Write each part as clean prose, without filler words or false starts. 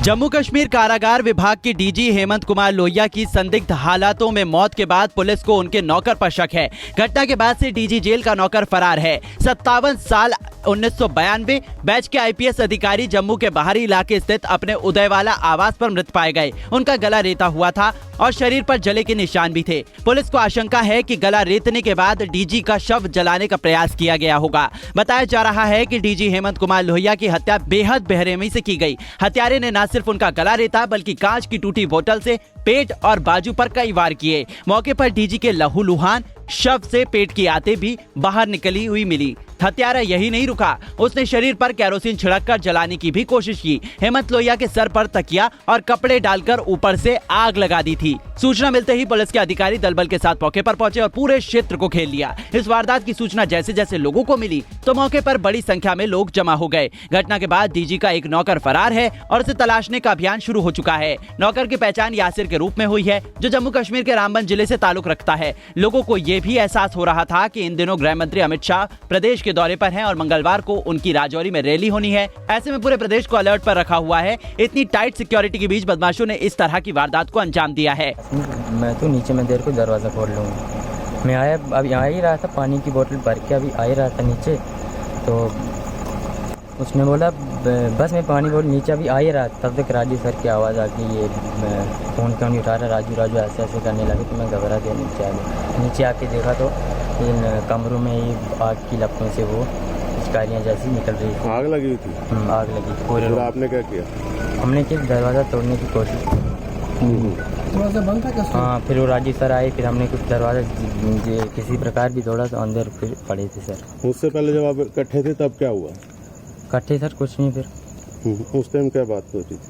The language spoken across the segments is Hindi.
जम्मू कश्मीर कारागार विभाग के डीजी हेमंत कुमार लोहिया की संदिग्ध हालातों में मौत के बाद पुलिस को उनके नौकर पर शक है। घटना के बाद से डीजी जेल का नौकर फरार है। 57 साल 1992 बैच के आईपीएस अधिकारी जम्मू के बाहरी इलाके स्थित अपने उदयवाला आवास पर मृत पाए गए। उनका गला रेता हुआ था और शरीर पर जले के निशान भी थे। पुलिस को आशंका है कि गला रेतने के बाद डीजी का शव जलाने का प्रयास किया गया होगा। बताया जा रहा है कि डीजी हेमंत कुमार लोहिया की हत्या बेहद बेरहमी से की गई। हत्यारे ने न सिर्फ उनका गला रेता बल्कि कांच की टूटी बोतल से पेट और बाजू पर कई वार किए। मौके पर डीजी के लहूलुहान शव से पेट की आंतें भी बाहर निकली हुई मिली। हत्यारा यही नहीं रुका, उसने शरीर पर कैरोसिन छिड़ककर जलाने की भी कोशिश की। हेमंत लोहिया के सर पर तकिया और कपड़े डालकर ऊपर से आग लगा दी थी। सूचना मिलते ही पुलिस के अधिकारी दल बल के साथ मौके पर पहुंचे और पूरे क्षेत्र को घेर लिया। इस वारदात की सूचना जैसे जैसे लोगों को मिली तो मौके पर बड़ी संख्या में लोग जमा हो गए। घटना के बाद डीजी का एक नौकर फरार है और उसे तलाशने का अभियान शुरू हो चुका है। नौकर की पहचान यासिर के रूप में हुई है, जो जम्मू कश्मीर के रामबन जिले से ताल्लुक रखता है। लोगों को ये भी एहसास हो रहा था कि इन दिनों गृह मंत्री अमित शाह प्रदेश के दौरे पर हैं और मंगलवार को उनकी राजौरी में रैली होनी है। ऐसे में पूरे प्रदेश को अलर्ट पर रखा हुआ है। इतनी टाइट सिक्योरिटी के बीच बदमाशों ने इस तरह की वारदात को अंजाम दिया है। मैं तो नीचे में देर को दरवाज़ा खोल लूँगा। मैं आया, अभी आ ही रहा था, पानी की बोतल भर के अभी आ ही रहा था नीचे, तो उसने बोला बस मैं पानी बोतल नीचे अभी आ ही रहा, तब तक राजू सर की आवाज़ आ गई। ये फ़ोन क्यों नहीं उठा रहा, राजू राजू ऐसे ऐसे करने लगे, तो मैं घबरा के नीचे आ गया। नीचे आके देखा तो इन कमरों में ही आग की लपटों से वो चिंगारियाँ जैसी निकल रही थी। आग लगी थी? आग लगी पूरे। आपने क्या किया? हमने किस दरवाज़ा तोड़ने की कोशिश की। दरवाज़ा बंद था क्या? हाँ, फिर वो राजू सर आए, फिर हमने कुछ दरवाज़ा किसी प्रकार भी तोड़ा तो अंदर फिर पड़े थे सर। उससे पहले जब आप इकट्ठे थे तब क्या हुआ? इकट्ठे सर कुछ नहीं। फिर उस टाइम क्या बात होती थी?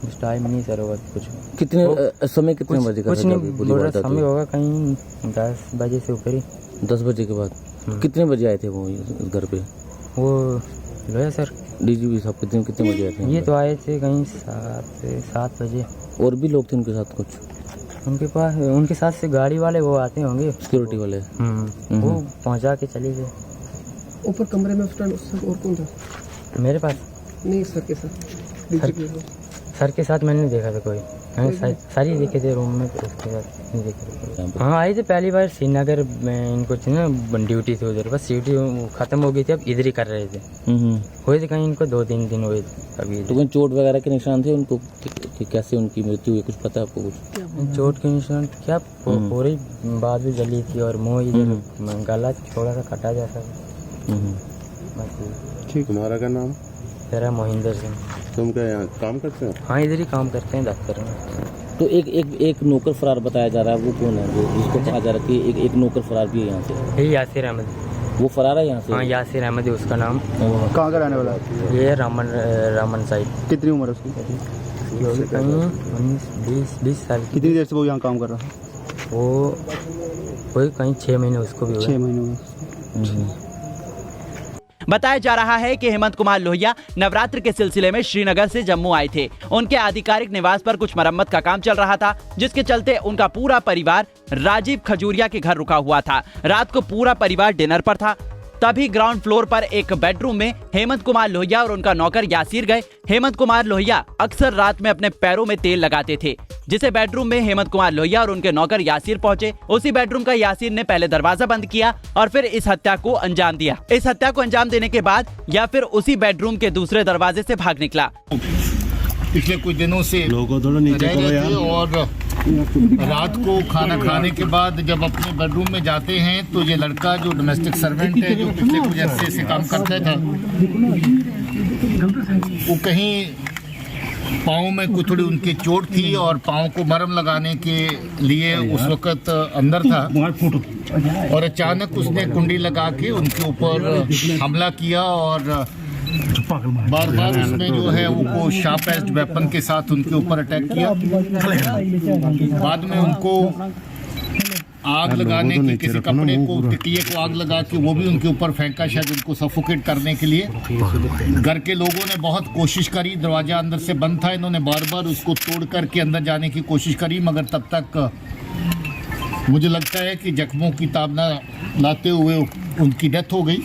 उस टाइम नहीं सर होगा कुछ। कितने समय कितने बजे का? कुछ नहीं, समय होगा कहीं 10 बजे से ऊपर ही। 10 बजे के बाद कितने बजे आए थे वो घर पे? वो लोया सर डीजीपी साहब कितने बजे आए थे? ये तो आए थे कहीं 7 बजे। और भी लोग थे उनके साथ कुछ? उनके पास उनके साथ से गाड़ी वाले वो आते होंगे, सिक्योरिटी वाले। वो पहुंचा के चले गए। ऊपर कमरे में और कौन था? मेरे पास नहीं, सर के साथ। सर के साथ मैंने देखा था कोई, मैंने सारी देखे थे रूम में, तो उसके साथ नहीं देखे थे। हाँ, आए थे पहली बार श्रीनगर में, इनको थी ना ड्यूटी थी उधर, बस ड्यूटी खत्म हो गई थी, अब इधर ही कर रहे थे। हुए थे कहीं इनको 2-3 दिन हुए अभी। तो कहीं चोट वगैरह के निशान थे उनको? कैसे उनकी मृत्यु हुई, कुछ पता है आपको? कुछ चोट के निशान क्या, पूरी बाजू जली थी और मुँह इधर, गला थोड़ा सा कटा जैसा। ठीक। तुम्हारा क्या नाम? मेरा मोहिंदर सिंह। तुम क्या यहाँ काम करते हो? हाँ, इधर ही काम करते हैं दफ्तर में। तो एक नौकर फरार बताया जा रहा है, वो कौन है जिसको कहा जा रहा है कि एक नौकर फरार भी है यहाँ से? यही यासिर अहमद। वो फरार है यहाँ से? हाँ, यासिर अहमद है उसका नाम। कहाँ का रहने वाला है? ये रामन साइड। कितनी उम्र है उसकी? होगी कहीं 20 साल की। कितनी देर से वो यहाँ काम कर रहा है? वो कोई कहीं 6 महीने उसको भी हुए। 6 महीने हुए। बताया जा रहा है कि हेमंत कुमार लोहिया नवरात्र के सिलसिले में श्रीनगर से जम्मू आए थे। उनके आधिकारिक निवास पर कुछ मरम्मत का काम चल रहा था, जिसके चलते उनका पूरा परिवार राजीव खजूरिया के घर रुका हुआ था। रात को पूरा परिवार डिनर पर था। तभी ग्राउंड फ्लोर पर एक बेडरूम में हेमंत कुमार लोहिया और उनका नौकर यासिर गए। हेमंत कुमार लोहिया अक्सर रात में अपने पैरों में तेल लगाते थे, जिसे बेडरूम में हेमंत कुमार लोहिया और उनके नौकर यासिर पहुंचे। उसी बेडरूम का यासिर ने पहले दरवाजा बंद किया और फिर इस हत्या को अंजाम दिया। इस हत्या को अंजाम देने के बाद या फिर उसी बेडरूम के दूसरे दरवाजे से भाग निकला। पिछले कुछ दिनों से लोगों और रात को खाना खाने के बाद जब अपने बेडरूम में जाते हैं तो ये लड़का जो डोमेस्टिक सर्वेंट है, जो पिछले कुछ अरसे से काम करता था, वो कहीं पाँव में कुछ थोड़ी उनकी चोट थी और पाँव को मरहम लगाने के लिए उस वक्त अंदर था और अचानक उसने कुंडी लगा के उनके ऊपर हमला किया और बार बार उसने जो है वो शार्प एज्ड वेपन के साथ उनके ऊपर अटैक किया। बाद में उनको आग लगाने की, किसी कपड़े को, टिकिए को आग लगा के वो भी उनके ऊपर फेंका, शायद उनको सफोकेट करने के लिए। घर के लोगों ने बहुत कोशिश करी, दरवाजा अंदर से बंद था, इन्होंने बार बार उसको तोड़ करके अंदर जाने की कोशिश करी, मगर तब तक मुझे लगता है कि जख्मों की ताब न लाते हुए उनकी डेथ हो गई।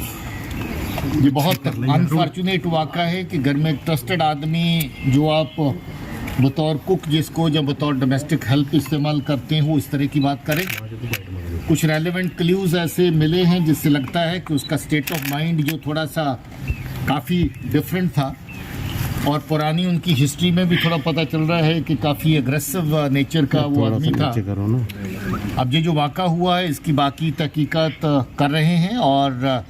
ये बहुत अनफॉर्चुनेट वाक़ा है कि घर में एक ट्रस्टेड आदमी जो आप बतौर कुक जिसको या बतौर डोमेस्टिक हेल्प इस्तेमाल करते हैं वो इस तरह की बात करें। कुछ रेलेवेंट क्ल्यूज़ ऐसे मिले हैं जिससे लगता है कि उसका स्टेट ऑफ माइंड जो थोड़ा सा काफ़ी डिफरेंट था और पुरानी उनकी हिस्ट्री में भी थोड़ा पता चल रहा है कि काफ़ी एग्रेसिव नेचर का वो आदमी था। अब ये जो वाक़ा हुआ है इसकी बाकी तहकीकात कर रहे हैं और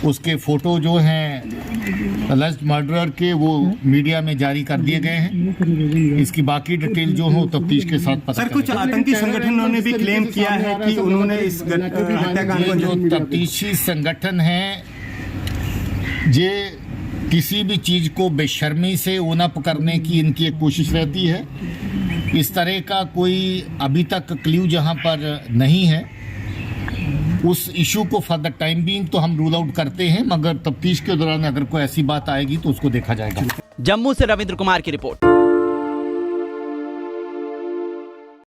उसके फ़ोटो जो हैं अलेज्ड मर्डरर के वो मीडिया में जारी कर दिए गए हैं। इसकी बाकी डिटेल जो हो तफ्तीश के साथ पता सर, कुछ आतंकी संगठनों ने भी क्लेम किया है कि उन्होंने इस हत्याकांड को जो तफ्तीशी संगठन है ये किसी भी चीज़ को बेशर्मी से ऊना पकड़ने की इनकी एक कोशिश रहती है। इस तरह का कोई अभी तक क्ल्यू जहां पर नहीं है उस इशू को फॉर द टाइम बीइंग तो हम रूल आउट करते हैं, मगर तफ्तीश के दौरान अगर कोई ऐसी बात आएगी तो उसको देखा जाएगा। जम्मू से रविंद्र कुमार की रिपोर्ट।